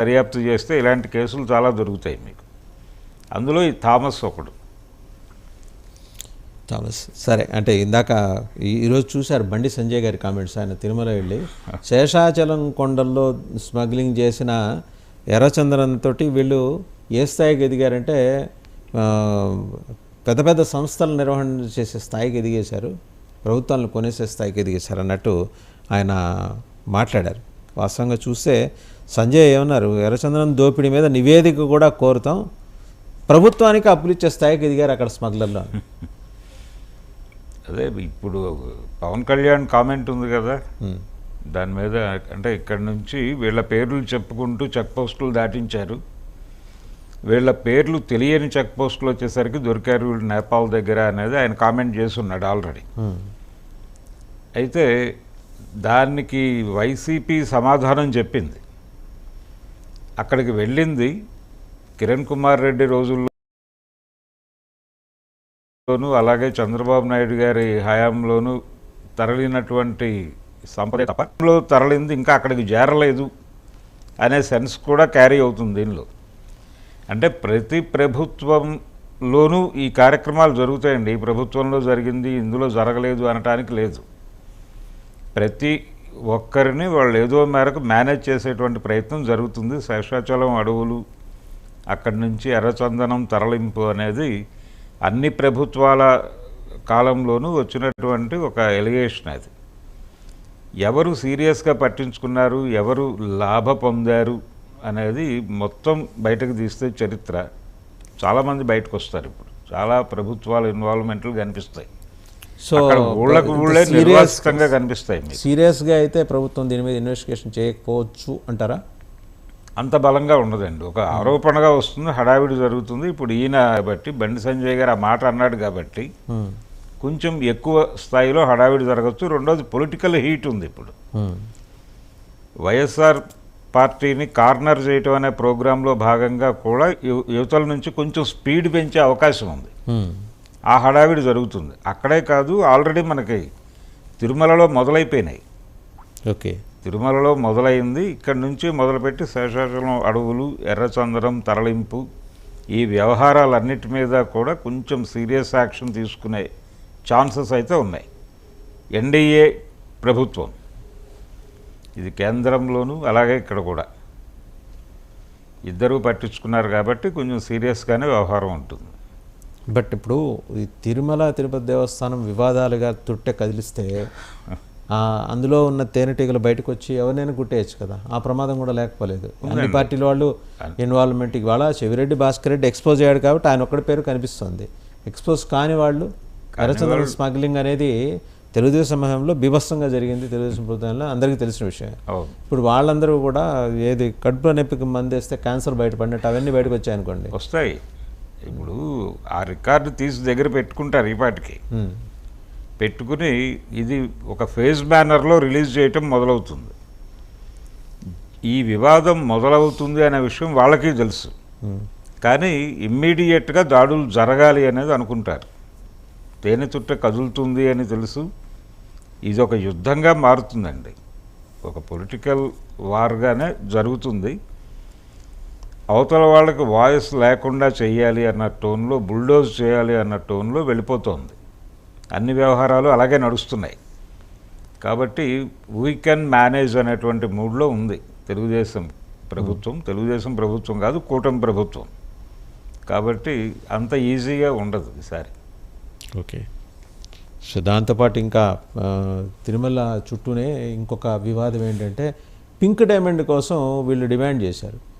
దర్యాప్తు చేస్తే ఇలాంటి కేసులు చాలా దొరుకుతాయి మీకు. అందులో ఈ థామస్ ఒకడు. థామస్ సరే, అంటే ఇందాక ఈరోజు చూశారు బండి సంజయ్ గారి కామెంట్స్. ఆయన తిరుమల వెళ్ళి శేషాచలం కొండల్లో స్మగ్లింగ్ చేసిన ఎర్రచందనం తోటి వీళ్ళు ఏ స్థాయికి ఎదిగారంటే పెద్ద పెద్ద సంస్థల నిర్వహణ చేసే స్థాయికి ఎదిగేశారు, ప్రభుత్వాలను కొనేసే స్థాయికి ఎదిగేశారు అన్నట్టు ఆయన మాట్లాడారు. వాస్తవంగా చూస్తే సంజయ్ ఏమన్నారు, ఎర్రచందనం దోపిడీ మీద నివేదిక కూడా కోరుతాం, ప్రభుత్వానికి అప్పులు ఇచ్చే స్థాయికి ఎదిగారు అక్కడ స్మగ్లర్లో. అదే ఇప్పుడు పవన్ కళ్యాణ్ కామెంట్ ఉంది కదా దాని మీద, అంటే ఇక్కడ నుంచి వీళ్ళ పేర్లు చెప్పుకుంటూ చెక్ పోస్టులు దాటించారు, వీళ్ళ పేర్లు తెలియని చెక్ పోస్టులు వచ్చేసరికి దొరికారు వీళ్ళు నేపాల్ దగ్గర అనేది ఆయన కామెంట్ చేస్తున్నాడు ఆల్రెడీ. అయితే దానికి వైసీపీ సమాధానం చెప్పింది. అక్కడికి వెళ్ళింది కిరణ్ కుమార్ రెడ్డి రోజుల్లోనూ అలాగే చంద్రబాబు నాయుడు గారి హయాంలోనూ తరలినటువంటి సంపద తప్పలో తరలింది, ఇంకా అక్కడికి చేరలేదు అనే సెన్స్ కూడా క్యారీ అవుతుంది దీనిలో. అంటే ప్రతి ప్రభుత్వంలోనూ ఈ కార్యక్రమాలు జరుగుతాయండి. ఈ ప్రభుత్వంలో జరిగింది ఇందులో జరగలేదు అనటానికి లేదు. ప్రతి ఒక్కరిని వాళ్ళు ఏదో మేరకు మేనేజ్ చేసేటువంటి ప్రయత్నం జరుగుతుంది. శేషాచలం అడవులు, అక్కడి నుంచి ఎర్రచందనం తరలింపు అనేది అన్ని ప్రభుత్వాల కాలంలోనూ వచ్చినటువంటి ఒక ఎలిగేషన్. అది ఎవరు సీరియస్గా పట్టించుకున్నారు, ఎవరు లాభ పొందారు అనేది మొత్తం బయటకు తీస్తే చరిత్ర చాలామంది బయటకు వస్తారు. ఇప్పుడు చాలా ప్రభుత్వాల ఇన్వాల్వ్మెంట్లు కనిపిస్తాయి. సో ఊళ్ళకు ఊళ్ళే నిర్వాసితంగా కనిపిస్తాయి. సీరియస్గా అయితే ప్రభుత్వం దీని మీద ఇన్వెస్టిగేషన్ చేయకపోవచ్చు అంటారా? అంత బలంగా ఉండదండి. ఒక ఆరోపణగా వస్తుంది, హడావిడి జరుగుతుంది. ఇప్పుడు ఈయన కాబట్టి బండి సంజయ్ గారు ఆ మాట అన్నాడు కాబట్టి కొంచెం ఎక్కువ స్థాయిలో హడావిడి జరగచ్చు. రెండోది పొలిటికల్ హీట్ ఉంది. ఇప్పుడు వైఎస్ఆర్ పార్టీని కార్నర్ చేయటం అనే ప్రోగ్రాంలో భాగంగా కూడా యువతల నుంచి కొంచెం స్పీడ్ పెంచే అవకాశం ఉంది. ఆ హడావిడి జరుగుతుంది. అక్కడే కాదు, ఆల్రెడీ మనకి తిరుమలలో మొదలైపోయినాయి. ఓకే, తిరుమలలో మొదలైంది. ఇక్కడి నుంచి మొదలుపెట్టి శేషాచలం అడవులు, ఎర్రచందనం తరలింపు, ఈ వ్యవహారాలన్నిటి మీద కూడా కొంచెం సీరియస్ యాక్షన్ తీసుకునే ఛాన్సెస్ అయితే ఉన్నాయి. ఎన్డీఏ ప్రభుత్వం ఇది కేంద్రంలోనూ అలాగే ఇక్కడ కూడా ఇద్దరూ పట్టించుకున్నారు కాబట్టి కొంచెం సీరియస్గానే వ్యవహారం ఉంటుంది. బట్ ఇప్పుడు ఈ తిరుమల తిరుపతి దేవస్థానం వివాదాలుగా తుట్టె కదిలిస్తే అందులో ఉన్న తేనెటీగలు బయటకు వచ్చి ఎవరినైనా గుట్టేయచ్చు కదా. ఆ ప్రమాదం కూడా లేకపోలేదు. అన్ని పార్టీల వాళ్ళు ఇన్వాల్వ్మెంట్. ఇవాళ చెవిరెడ్డి భాస్కర్ రెడ్డి ఎక్స్పోజ్ అయ్యాడు కాబట్టి ఆయన ఒక్కడి పేరు కనిపిస్తుంది. ఎక్స్పోజ్ కాని వాళ్ళు ఎర్రచందనం స్మగ్లింగ్ అనేది తెలుగుదేశం హయాంలో బీభత్సంగా జరిగింది. తెలుగుదేశం ప్రభుత్వంలో అందరికీ తెలిసిన విషయం. ఇప్పుడు వాళ్ళందరూ కూడా ఏది కడుపులో నొప్పికి మందేస్తే క్యాన్సర్ బయటపడినట్టు అవన్నీ బయటకు వచ్చాయనుకోండి, వస్తాయి. ఇప్పుడు ఆ రికార్డు తీసి దగ్గర పెట్టుకుంటారు. ఈ పాటికి పెట్టుకుని ఇది ఒక ఫేజ్ బ్యానర్లో రిలీజ్ చేయటం మొదలవుతుంది. ఈ వివాదం మొదలవుతుంది అనే విషయం వాళ్ళకి తెలుసు. కానీ ఇమ్మీడియట్గా దాడులు జరగాలి అనేది అనుకుంటారు. తేనె చుట్ట కదులుతుంది అని తెలుసు. ఇది ఒక యుద్ధంగా మారుతుందండి, ఒక పొలిటికల్ వార్గానే జరుగుతుంది. అవతల వాళ్ళకి వాయిస్ లేకుండా చేయాలి అన్న టోన్లో, బుల్డోజ్ చేయాలి అన్న టోన్లో వెళ్ళిపోతుంది. అన్ని వ్యవహారాలు అలాగే నడుస్తున్నాయి. కాబట్టి వీ కెన్ మేనేజ్ అనేటువంటి మూడ్లో ఉంది తెలుగుదేశం ప్రభుత్వం. తెలుగుదేశం ప్రభుత్వం కాదు, కూటమి ప్రభుత్వం. కాబట్టి అంత ఈజీగా ఉండదు ఈసారి. ఓకే, సో దాంతోపాటు ఇంకా తిరుమల చుట్టూనే ఇంకొక వివాదం ఏంటంటే పింక్ డైమండ్ కోసం వీళ్ళు డిమాండ్ చేశారు.